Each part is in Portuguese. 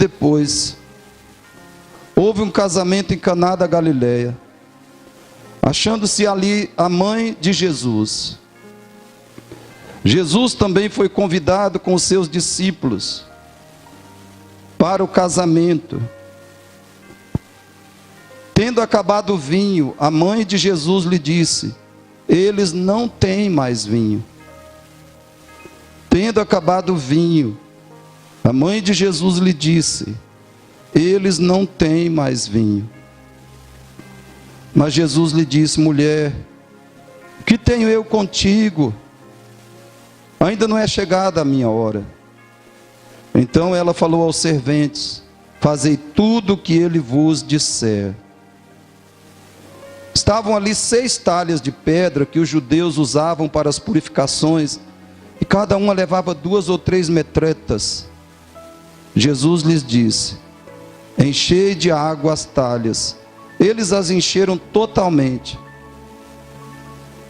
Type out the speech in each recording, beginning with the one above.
depois, houve um casamento em Caná da Galileia, achando-se ali a mãe de Jesus. Jesus também foi convidado com os seus discípulos para o casamento. Tendo acabado o vinho, a mãe de Jesus lhe disse: eles não têm mais vinho. Tendo acabado o vinho, a mãe de Jesus lhe disse: eles não têm mais vinho. Mas Jesus lhe disse: mulher, o que tenho eu contigo? Ainda não é chegada a minha hora. Então ela falou aos serventes: fazei tudo o que ele vos disser. Estavam ali 6 talhas de pedra que os judeus usavam para as purificações, e cada uma levava 2 ou 3 metretas. Jesus lhes disse: enchei de água as talhas. Eles as encheram totalmente.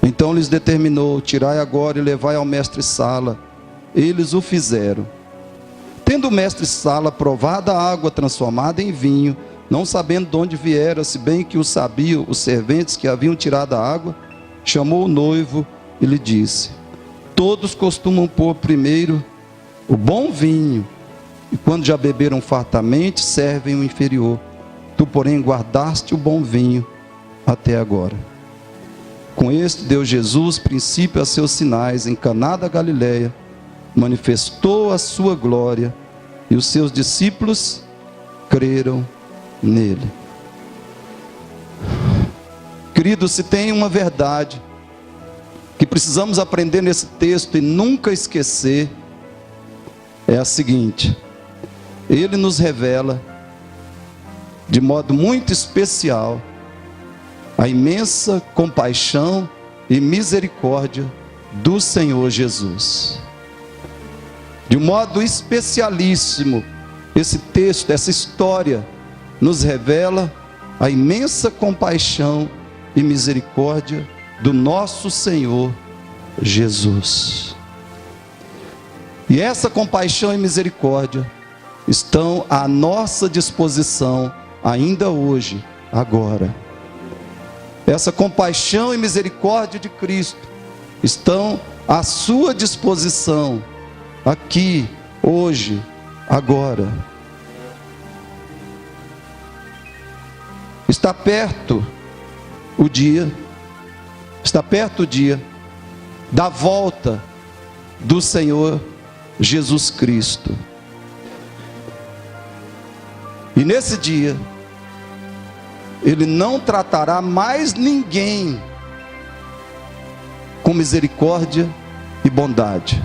Então lhes determinou: tirai agora e levai ao mestre-sala. Eles o fizeram. Tendo o mestre-sala provado a água transformada em vinho, não sabendo de onde viera, se bem que o sabiam os serventes que haviam tirado a água, chamou o noivo e lhe disse: todos costumam pôr primeiro o bom vinho, e quando já beberam fartamente, servem o inferior. Tu, porém, guardaste o bom vinho até agora. Com este deu Jesus princípio a seus sinais em Caná da Galileia, manifestou a sua glória, e os seus discípulos creram nele. Queridos, se tem uma verdade que precisamos aprender nesse texto e nunca esquecer, é a seguinte: ele nos revela de modo muito especial a imensa compaixão e misericórdia do Senhor Jesus. De modo especialíssimo, esse texto, essa história, nos revela a imensa compaixão e misericórdia do nosso Senhor Jesus. E essa compaixão e misericórdia estão à nossa disposição ainda hoje, agora. Essa compaixão e misericórdia de Cristo estão à sua disposição aqui, hoje, agora. Está perto o dia da volta do Senhor Jesus Cristo. E nesse dia, Ele não tratará mais ninguém com misericórdia e bondade.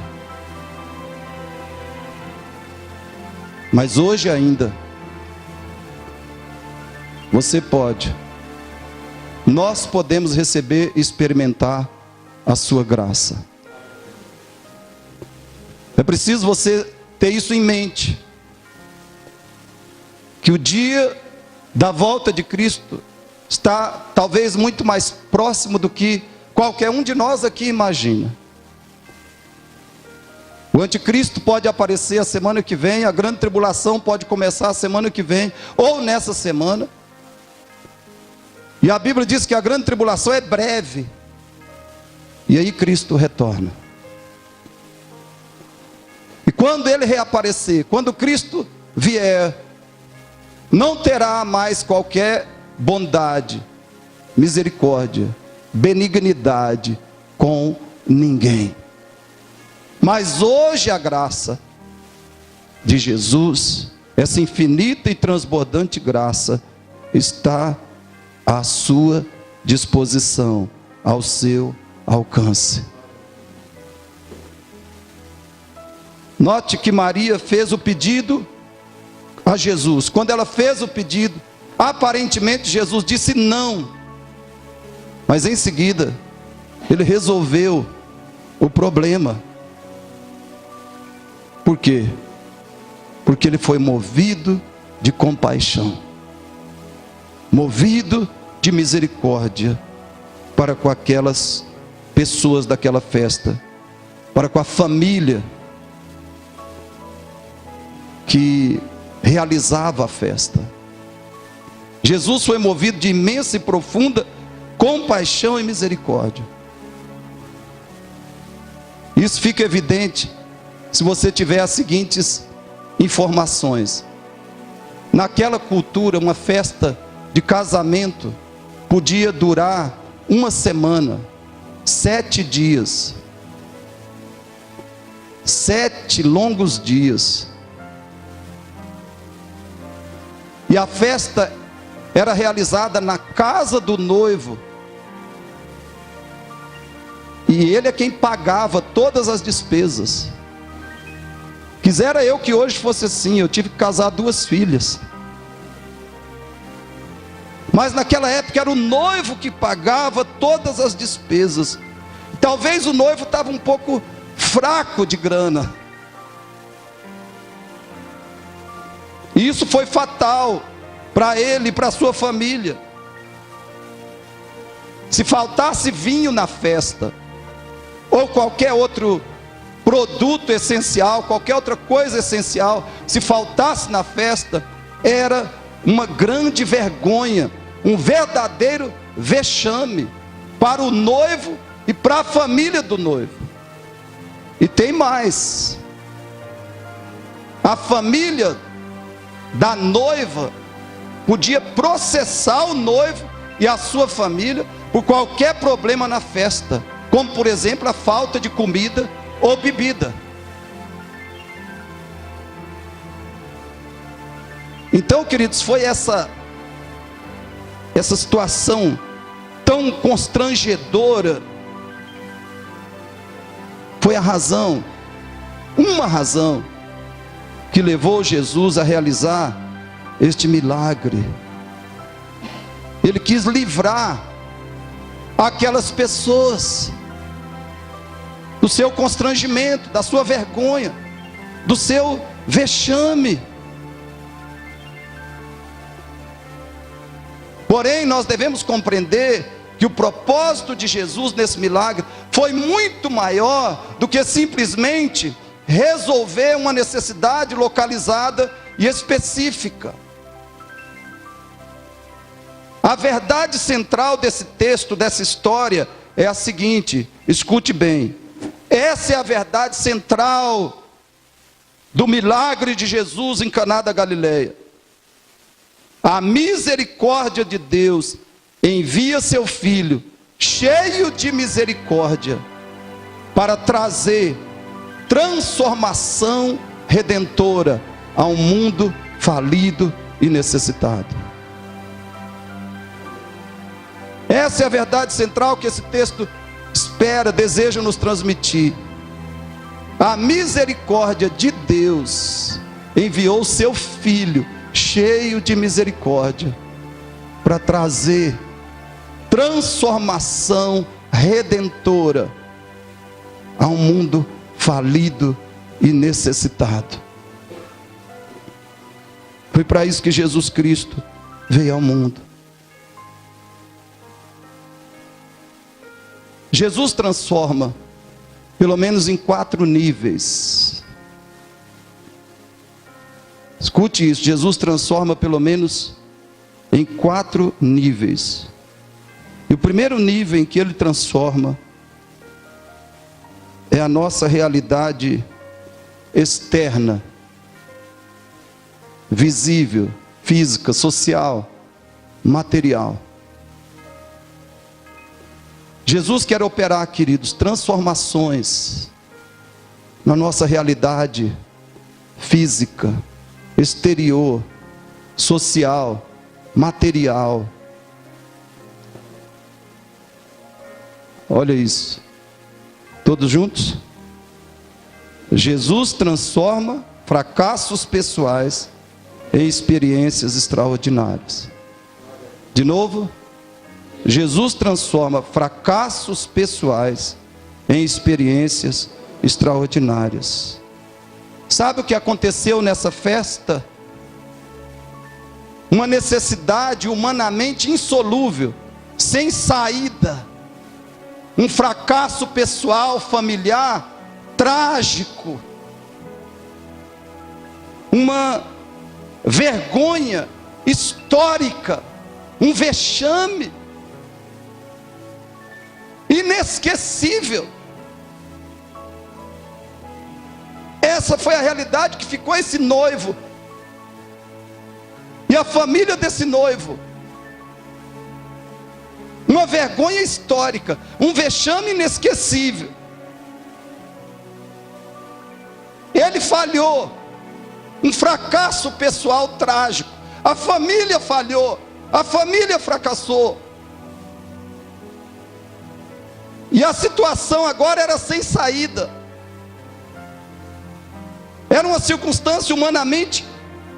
Mas hoje ainda, nós podemos receber e experimentar a sua graça. É preciso você ter isso em mente, que o dia da volta de Cristo está talvez muito mais próximo do que qualquer um de nós aqui imagina. O anticristo pode aparecer a semana que vem, a grande tribulação pode começar a semana que vem, ou nessa semana. E a Bíblia diz que a grande tribulação é breve, e aí Cristo retorna. E quando Ele reaparecer, quando Cristo vier, não terá mais qualquer bondade, misericórdia, benignidade com ninguém. Mas hoje a graça de Jesus, essa infinita e transbordante graça, está à sua disposição, ao seu alcance. Note que Maria fez o pedido a Jesus. Quando ela fez o pedido, aparentemente Jesus disse não, mas em seguida Ele resolveu o problema. Por quê? Porque Ele foi movido de compaixão, movido de misericórdia para com aquelas pessoas daquela festa, para com a família que realizava a festa. Jesus foi movido de imensa e profunda compaixão e misericórdia. Isso fica evidente se você tiver as seguintes informações. Naquela cultura, uma festa de casamento podia durar uma semana, 7 dias, 7 longos dias. E a festa era realizada na casa do noivo. E ele é quem pagava todas as despesas. Quisera eu que hoje fosse assim. Eu tive que casar 2 filhas. Mas naquela época era o noivo que pagava todas as despesas. Talvez o noivo estava um pouco fraco de grana. E isso foi fatal para ele e para a sua família. Se faltasse vinho na festa, ou qualquer outro produto essencial, qualquer outra coisa essencial, se faltasse na festa, era uma grande vergonha, um verdadeiro vexame para o noivo e para a família do noivo. E tem mais: a família da noiva podia processar o noivo e a sua família por qualquer problema na festa, como por exemplo a falta de comida ou bebida. Então, queridos, foi essa situação tão constrangedora, foi a razão, uma razão, que levou Jesus a realizar este milagre. Ele quis livrar aquelas pessoas do seu constrangimento, da sua vergonha, do seu vexame. Porém, nós devemos compreender que o propósito de Jesus nesse milagre foi muito maior do que simplesmente resolver uma necessidade localizada e específica. A verdade central desse texto, dessa história, é a seguinte: escute bem, essa é a verdade central do milagre de Jesus em Caná da Galileia. A misericórdia de Deus envia seu Filho, cheio de misericórdia, para trazer transformação redentora a um mundo falido e necessitado. Essa é a verdade central que esse texto espera, deseja nos transmitir. A misericórdia de Deus enviou seu Filho, cheio de misericórdia, para trazer transformação redentora a um mundo falido e necessitado. Foi para isso que Jesus Cristo veio ao mundo. Jesus transforma, pelo menos em 4 níveis. Escute isso: Jesus transforma pelo menos em 4 níveis. E o primeiro nível em que ele transforma é a nossa realidade externa, visível, física, social, material. Jesus quer operar, queridos, transformações na nossa realidade física, exterior, social, material. Olha isso. Todos juntos? Jesus transforma fracassos pessoais em experiências extraordinárias. De novo, Jesus transforma fracassos pessoais em experiências extraordinárias. Sabe o que aconteceu nessa festa? Uma necessidade humanamente insolúvel, sem saída. Um fracasso pessoal, familiar, trágico. Uma vergonha histórica, um vexame inesquecível. Essa foi a realidade que ficou esse noivo e a família desse noivo. Uma vergonha histórica, um vexame inesquecível. Ele falhou, um fracasso pessoal trágico. A família falhou, a família fracassou. E a situação agora era sem saída. Era uma circunstância humanamente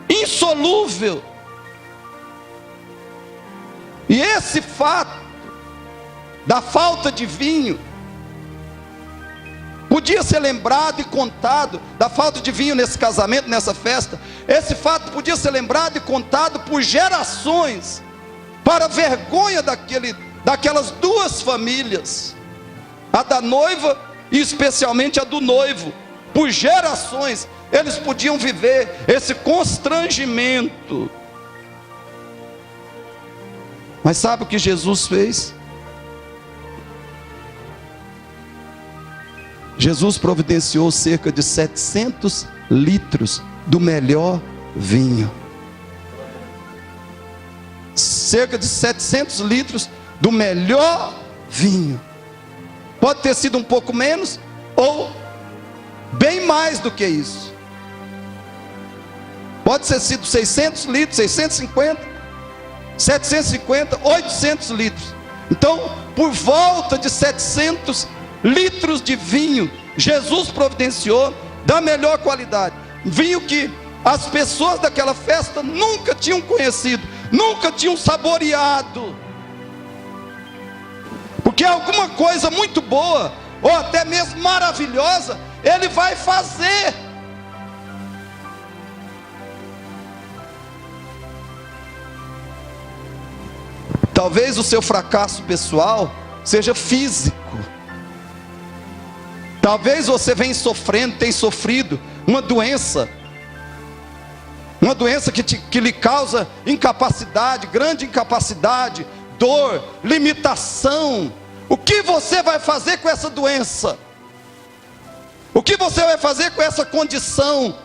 insolúvel. E esse fato da falta de vinho podia ser lembrado e contado, da falta de vinho nesse casamento, nessa festa. Esse fato podia ser lembrado e contado por gerações, para a vergonha daquelas duas famílias, a da noiva e especialmente a do noivo. Por gerações eles podiam viver esse constrangimento. Mas sabe o que Jesus fez? Jesus providenciou cerca de 700 litros do melhor vinho. Cerca de 700 litros do melhor vinho. Pode ter sido um pouco menos ou bem mais do que isso. Pode ter sido 600 litros, 650, 750, 800 litros. Então, por volta de 700 litros de vinho, Jesus providenciou da melhor qualidade. Vinho que as pessoas daquela festa nunca tinham conhecido, nunca tinham saboreado. Porque alguma coisa muito boa, ou até mesmo maravilhosa, Ele vai fazer. Talvez o seu fracasso pessoal seja físico. Talvez você venha sofrendo, tenha sofrido uma doença que lhe causa incapacidade, grande incapacidade, dor, limitação. O que você vai fazer com essa doença? O que você vai fazer com essa condição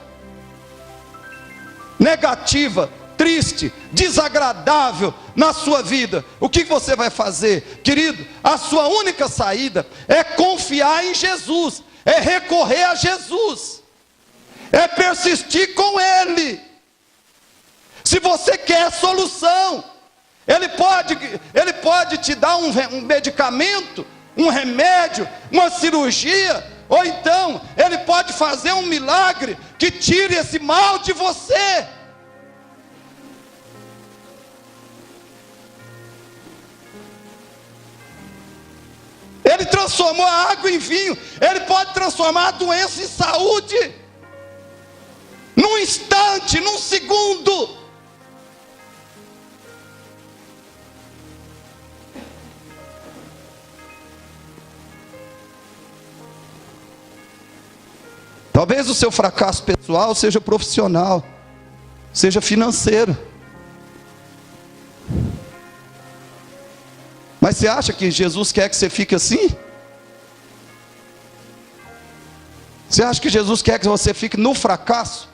negativa, triste, desagradável na sua vida? O que você vai fazer? Querido, a sua única saída é confiar em Jesus, é recorrer a Jesus, é persistir com Ele. Se você quer solução, Ele pode te dar um medicamento, um remédio, uma cirurgia, ou então Ele pode fazer um milagre que tire esse mal de você. Ele transformou a água em vinho. Ele pode transformar a doença em saúde, num instante, num segundo. Talvez o seu fracasso pessoal seja profissional, seja financeiro. Mas você acha que Jesus quer que você fique assim? Você acha que Jesus quer que você fique no fracasso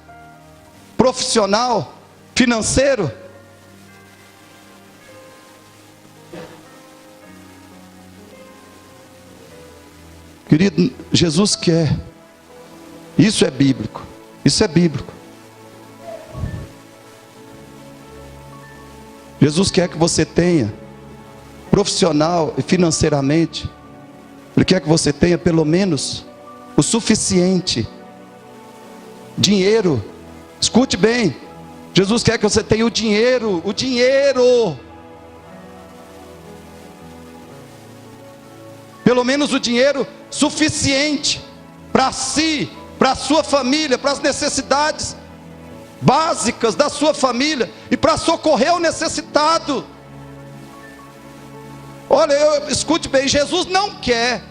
profissional, financeiro? Querido, Jesus quer. Isso é bíblico. Isso é bíblico. Jesus quer que você tenha, profissional e financeiramente, Ele quer que você tenha pelo menos o suficiente dinheiro. Escute bem, Jesus quer que você tenha o dinheiro, pelo menos o dinheiro suficiente para si, para a sua família, para as necessidades básicas da sua família e para socorrer o necessitado. Olha, escute bem, Jesus não quer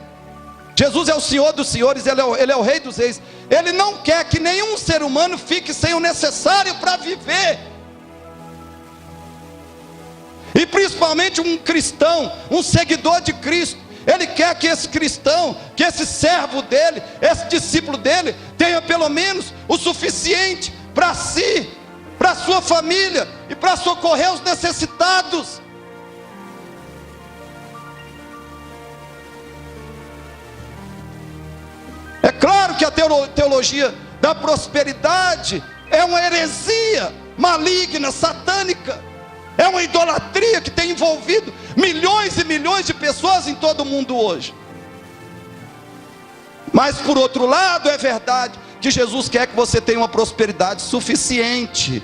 Jesus é o Senhor dos senhores, Ele é o Rei dos reis. Ele não quer que nenhum ser humano fique sem o necessário para viver. E principalmente um cristão, um seguidor de Cristo, Ele quer que esse cristão, que esse servo dele, esse discípulo dele, tenha pelo menos o suficiente para si, para a sua família e para socorrer os necessitados. É claro que a teologia da prosperidade é uma heresia maligna, satânica. É uma idolatria que tem envolvido milhões e milhões de pessoas em todo o mundo hoje. Mas por outro lado, é verdade que Jesus quer que você tenha uma prosperidade suficiente.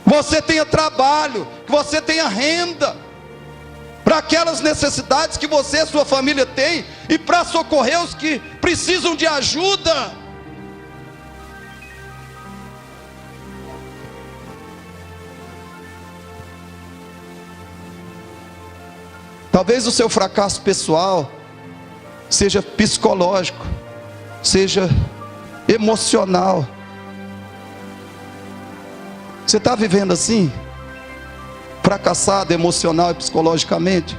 Você tenha trabalho, que você tenha renda para aquelas necessidades que você e sua família tem, e para socorrer os que precisam de ajuda. Talvez o seu fracasso pessoal seja psicológico, seja emocional. Você está vivendo assim? Fracassado emocional e psicologicamente?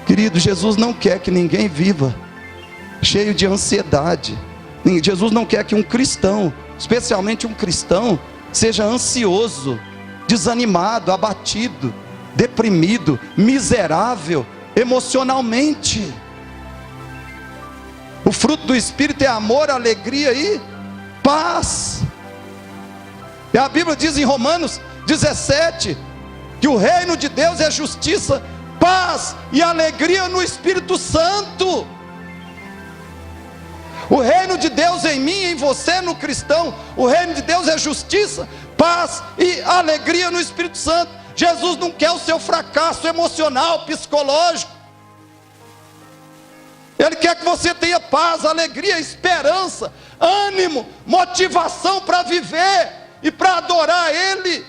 Querido, Jesus não quer que ninguém viva cheio de ansiedade. Jesus não quer que um cristão, especialmente um cristão, seja ansioso, desanimado, abatido, deprimido, miserável emocionalmente. O fruto do Espírito é amor, alegria e paz. E a Bíblia diz em Romanos 17 que o reino de Deus é justiça, paz e alegria no Espírito Santo. O reino de Deus em mim, em você, no cristão, o reino de Deus é justiça, paz e alegria no Espírito Santo. Jesus não quer o seu fracasso emocional, psicológico. Ele quer que você tenha paz, alegria, esperança, ânimo, motivação para viver e para adorar Ele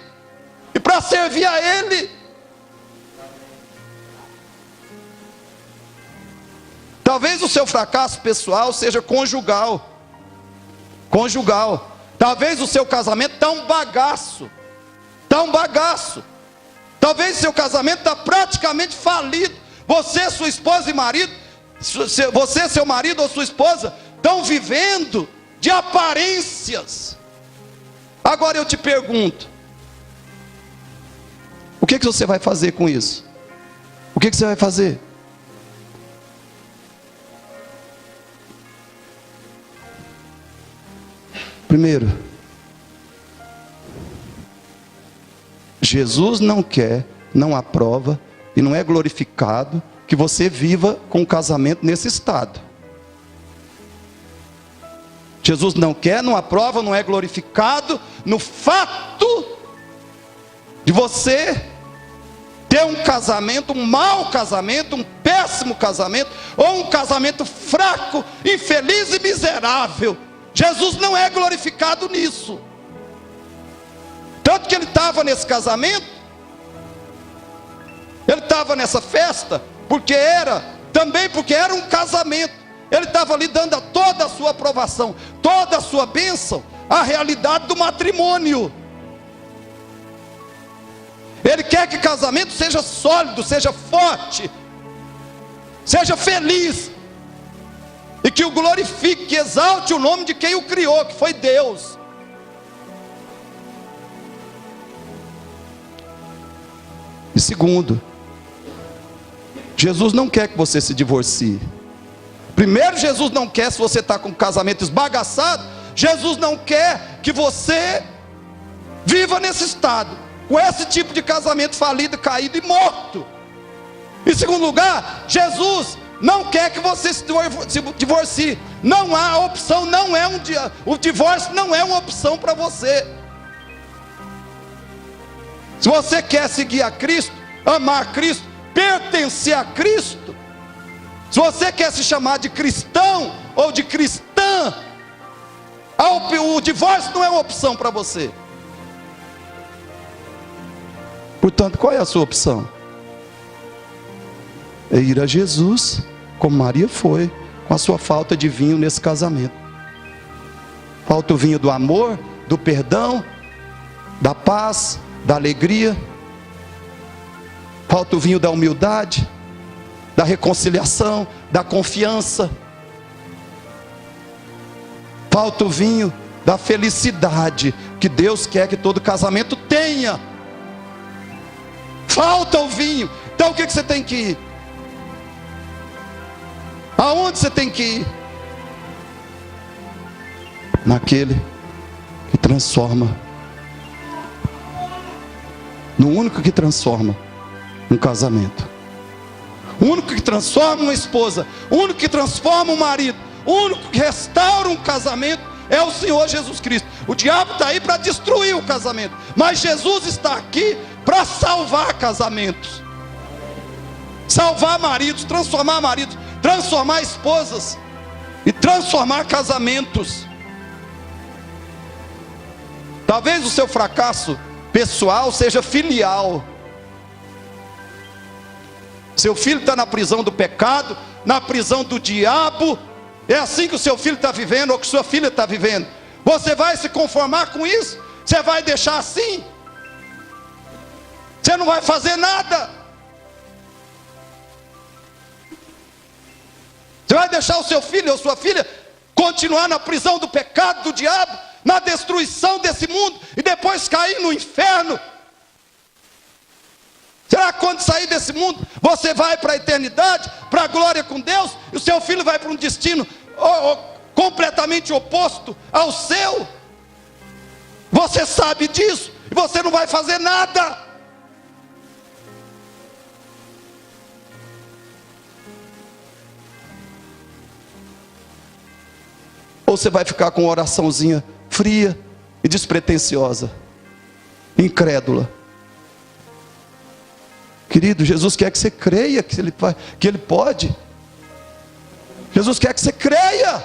e para servir a Ele. Talvez o seu fracasso pessoal seja conjugal. Talvez o seu casamento está um bagaço. Talvez seu casamento está praticamente falido. Você, sua esposa e marido, você, seu marido ou sua esposa, estão vivendo de aparências. Agora eu te pergunto, o que você vai fazer com isso? O que você vai fazer? Primeiro, Jesus não quer, não aprova e não é glorificado que você viva com um casamento nesse estado. Jesus não quer, não aprova, não é glorificado no fato de você ter um casamento, um mau casamento, um péssimo casamento, ou um casamento fraco, infeliz e miserável. Jesus não é glorificado nisso. Tanto que ele estava nesse casamento, ele estava nessa festa, porque era um casamento. Ele estava ali dando toda a sua aprovação, toda a sua bênção, à realidade do matrimônio. Ele quer que o casamento seja sólido, seja forte, seja feliz, e que o glorifique, que exalte o nome de quem o criou, que foi Deus. E segundo, Jesus não quer que você se divorcie. Primeiro, Jesus não quer, se você está com um casamento esbagaçado, Jesus não quer que você viva nesse estado, com esse tipo de casamento falido, caído e morto. Em segundo lugar, Jesus não quer que você se divorcie. Não há opção, o divórcio não é uma opção para você. Se você quer seguir a Cristo, amar Cristo, pertencer a Cristo, se você quer se chamar de cristão ou de cristã, o divórcio não é uma opção para você. Portanto, qual é a sua opção? é ir a Jesus, como Maria foi, com a sua falta de vinho nesse casamento. Falta o vinho do amor, do perdão, da paz, da alegria. Falta o vinho da humildade, da reconciliação, da confiança. Falta o vinho da felicidade que Deus quer que todo casamento tenha. Falta o vinho. Então o que você tem que ir? Aonde você tem que ir? Naquele que transforma. No único que transforma um casamento. O único que transforma uma esposa. O único que transforma um marido. O único que restaura um casamento é o Senhor Jesus Cristo. O diabo está aí para destruir o casamento, mas Jesus está aqui para salvar casamentos, salvar maridos, transformar esposas e transformar casamentos. Talvez o seu fracasso pessoal seja filial. Seu filho está na prisão do pecado, na prisão do diabo. É assim que o seu filho está vivendo, ou que sua filha está vivendo. Você vai se conformar com isso? Você vai deixar assim? Você não vai fazer nada. Você vai deixar o seu filho ou sua filha continuar na prisão do pecado, do diabo, na destruição desse mundo, e depois cair no inferno? Será que quando sair desse mundo, você vai para a eternidade, para a glória com Deus, e o seu filho vai para um destino completamente oposto ao seu? Você sabe disso, e você não vai fazer nada. Ou você vai ficar com uma oraçãozinha fria e despretensiosa, incrédula? Querido, Jesus quer que você creia que Ele pode. Jesus quer que você creia.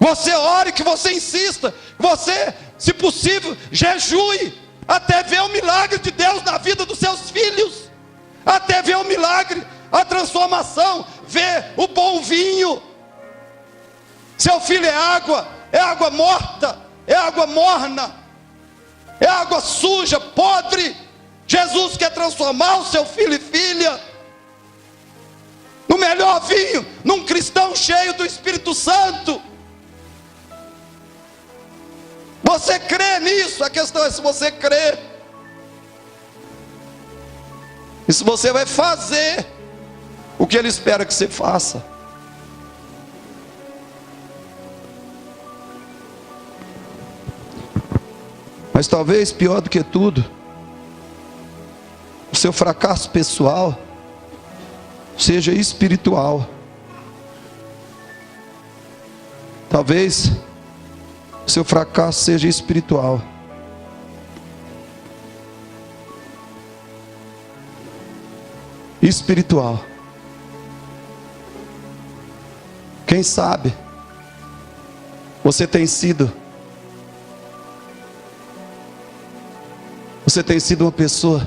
Você ore, que você insista, que você, se possível, jejue, até ver o milagre de Deus na vida dos seus filhos, até ver o milagre, a transformação, ver o bom vinho. Seu filho é água morta, é água morna, é água suja, podre. Jesus quer transformar o seu filho e filha no melhor vinho, num cristão cheio do Espírito Santo. Você crê nisso? A questão é se você crê, e se você vai fazer o que Ele espera que você faça. Mas talvez pior do que tudo, o seu fracasso pessoal seja espiritual. Talvez o seu fracasso seja espiritual. Espiritual. Quem sabe você tem sido uma pessoa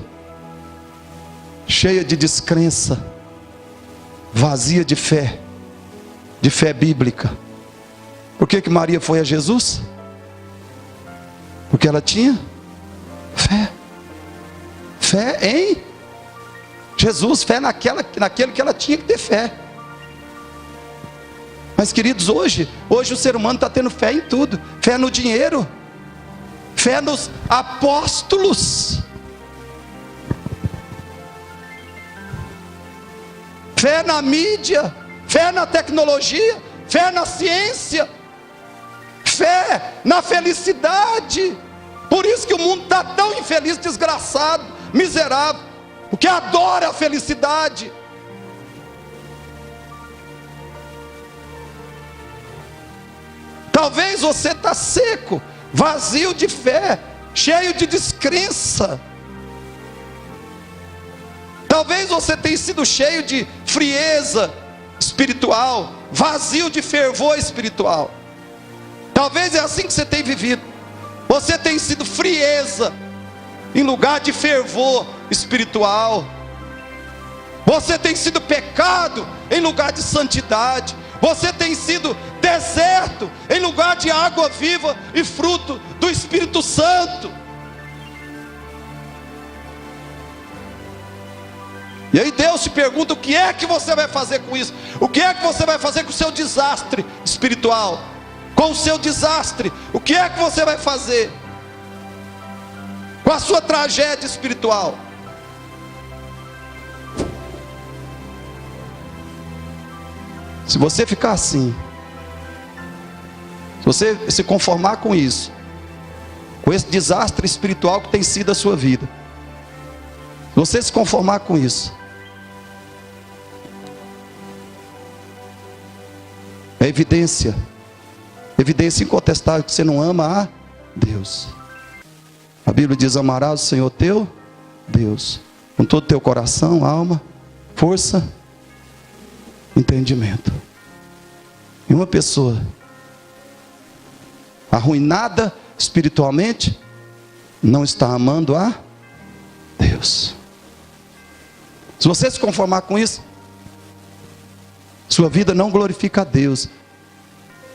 cheia de descrença, vazia de fé bíblica. Por que Maria foi a Jesus? Porque ela tinha fé em Jesus, fé naquele que ela tinha que ter fé. Mas queridos, hoje o ser humano está tendo fé em tudo. Fé no dinheiro, fé nos apóstolos, fé na mídia, fé na tecnologia, fé na ciência, fé na felicidade. Por isso que o mundo está tão infeliz, desgraçado, miserável, porque adora a felicidade. Talvez você está seco, vazio de fé, cheio de descrença. Talvez você tenha sido cheio de frieza espiritual, vazio de fervor espiritual. Talvez é assim que você tem vivido. Você tem sido frieza em lugar de fervor espiritual. Você tem sido pecado em lugar de santidade. Você tem sido deserto em lugar de água viva e fruto do Espírito Santo. E aí Deus te pergunta: o que é que você vai fazer com isso? O que é que você vai fazer com o seu desastre espiritual? Com o seu desastre, o que é que você vai fazer com a sua tragédia espiritual? Se você ficar assim, se você se conformar com isso, com esse desastre espiritual que tem sido a sua vida, se você se conformar com isso, é evidência incontestável que você não ama a Deus. A Bíblia diz: amarás o Senhor teu Deus com todo o teu coração, alma, força, entendimento. E uma pessoa arruinada espiritualmente não está amando a Deus. Se você se conformar com isso, sua vida não glorifica a Deus.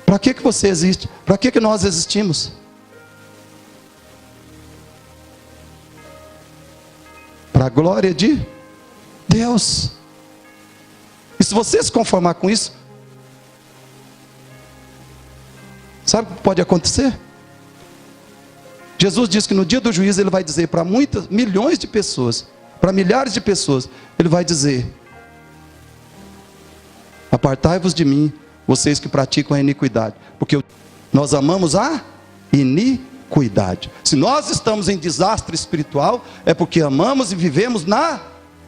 Para que você existe? Para que nós existimos? Para a glória de Deus. E se você se conformar com isso, sabe o que pode acontecer? Jesus diz que no dia do juízo Ele vai dizer para milhões de pessoas, para milhares de pessoas, Ele vai dizer: apartai-vos de mim, vocês que praticam a iniquidade, porque nós amamos a iniquidade. Se nós estamos em desastre espiritual, é porque amamos e vivemos na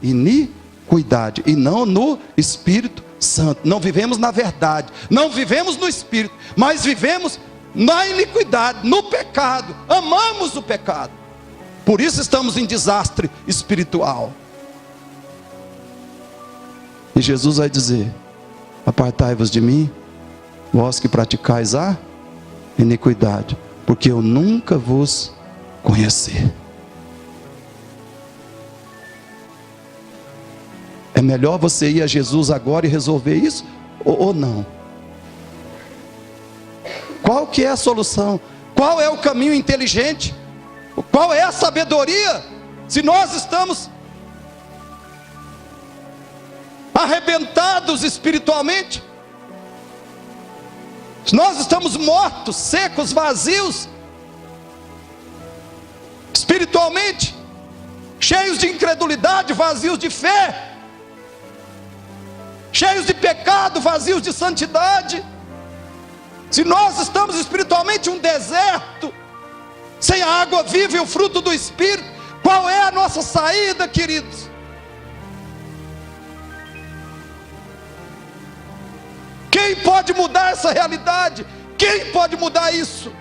iniquidade, e não no Espírito Santo. Não vivemos na verdade, não vivemos no Espírito, mas vivemos na iniquidade, no pecado. Amamos o pecado, por isso estamos em desastre espiritual. E Jesus vai dizer: apartai-vos de mim, vós que praticais a iniquidade, porque eu nunca vos conheci. É melhor você ir a Jesus agora e resolver isso, ou não? Qual que é a solução? Qual é o caminho inteligente? Qual é a sabedoria? Se nós estamos arrebentados espiritualmente, se nós estamos mortos, secos, vazios espiritualmente, cheios de incredulidade, vazios de fé, cheios de pecado, vazios de santidade, se nós estamos espiritualmente um deserto, sem a água viva e o fruto do Espírito, qual é a nossa saída, queridos? Quem pode mudar essa realidade? Quem pode mudar isso?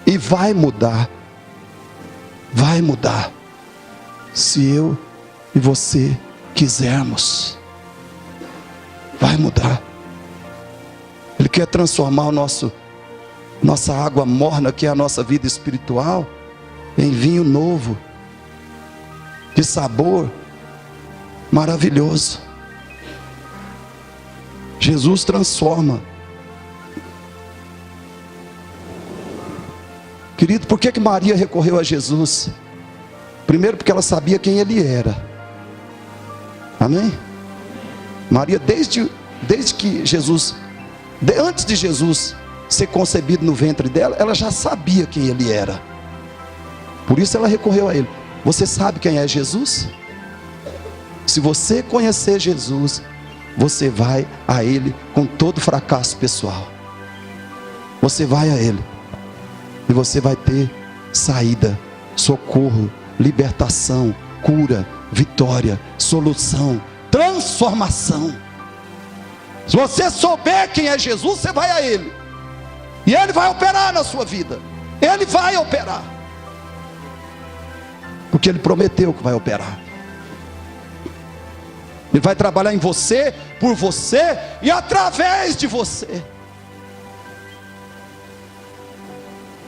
E vai mudar, se eu e você quisermos. Vai mudar. Ele quer transformar nossa água morna, que é a nossa vida espiritual, em vinho novo, de sabor maravilhoso. Jesus transforma. Querido, por que Maria recorreu a Jesus? Primeiro, porque ela sabia quem Ele era. Amém? Maria, desde que Jesus, antes de Jesus ser concebido no ventre dela, ela já sabia quem Ele era. Por isso ela recorreu a Ele. Você sabe quem é Jesus? Se você conhecer Jesus, você vai a Ele com todo fracasso pessoal. Você vai a Ele e você vai ter saída, socorro, libertação, cura, vitória, solução, transformação. Se você souber quem é Jesus, você vai a Ele, e Ele vai operar na sua vida. Ele vai operar, porque Ele prometeu que vai operar. Ele vai trabalhar em você, por você e através de você.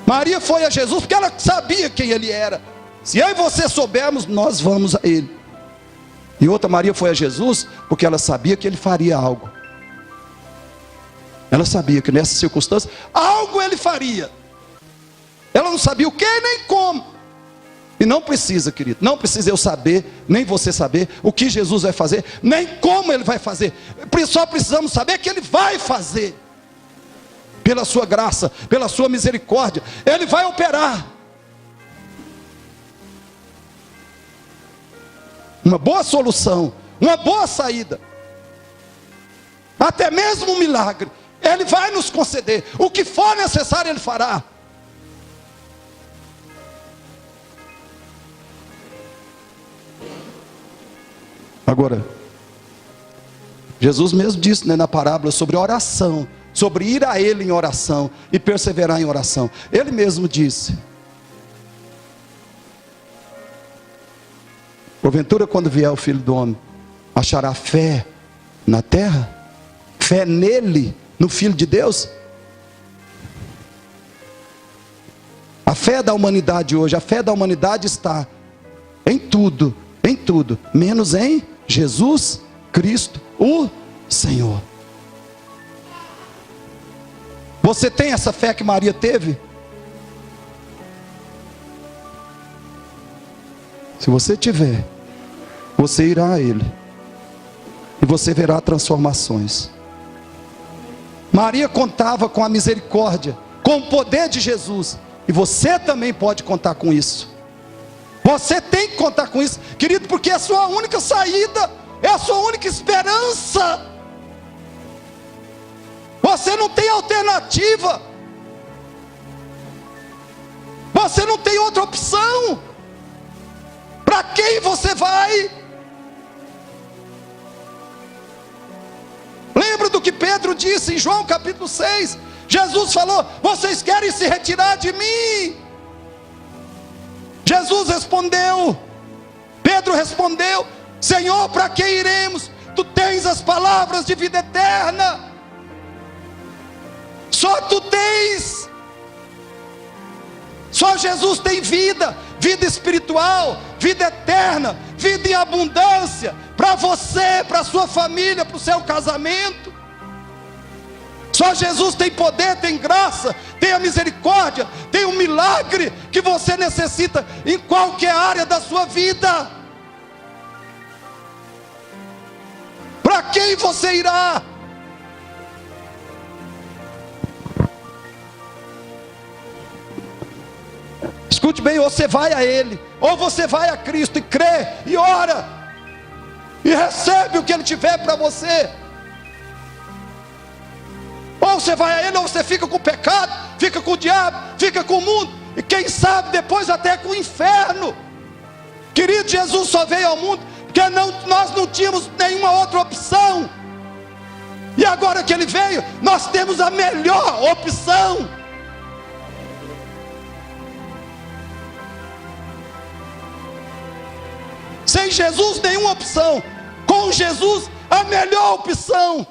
Maria foi a Jesus porque ela sabia quem Ele era. Se eu e você soubermos, nós vamos a ele. E outra, Maria foi a Jesus porque ela sabia que ele faria algo. Ela sabia que nessa circunstância, algo ele faria. Ela não sabia o que nem como. E não precisa, querido, não precisa eu saber, nem você saber o que Jesus vai fazer, nem como ele vai fazer. Só precisamos saber que ele vai fazer. Pela sua graça, pela sua misericórdia, ele vai operar. Uma boa solução, uma boa saída. Até mesmo um milagre, ele vai nos conceder. O que for necessário, ele fará. Agora, Jesus mesmo disse, né, na parábola sobre oração, sobre ir a ele em oração e perseverar em oração. Ele mesmo disse: porventura, quando vier o Filho do Homem, achará fé na terra? Fé nele, no Filho de Deus? A fé da humanidade hoje, a fé da humanidade está em tudo, menos em Jesus Cristo, o Senhor. Você tem essa fé que Maria teve? Se você tiver, você irá a Ele, e você verá transformações. Maria contava com a misericórdia, com o poder de Jesus, e você também pode contar com isso. Você tem que contar com isso, querido, porque é a sua única saída, é a sua única esperança. Você não tem alternativa, você não tem outra opção. Para quem você vai? Lembra do que Pedro disse em João capítulo 6? Jesus falou: vocês querem se retirar de mim? Jesus respondeu, Pedro respondeu: Senhor, para que iremos? Tu tens as palavras de vida eterna. Só tu tens. Só Jesus tem vida, vida espiritual, vida eterna, vida em abundância, para você, para a sua família, para o seu casamento. Só Jesus tem poder, tem graça, tem a misericórdia, tem o milagre que você necessita em qualquer área da sua vida. Para quem você irá? Escute bem, ou você vai a Ele, ou você vai a Cristo e crê, e ora, e recebe o que Ele tiver para você. Ou você vai a Ele, ou você fica com o pecado, fica com o diabo, fica com o mundo, e quem sabe depois até com o inferno. Querido, Jesus só veio ao mundo porque nós não tínhamos nenhuma outra opção, e agora que Ele veio, nós temos a melhor opção. Sem Jesus nenhuma opção, com Jesus a melhor opção.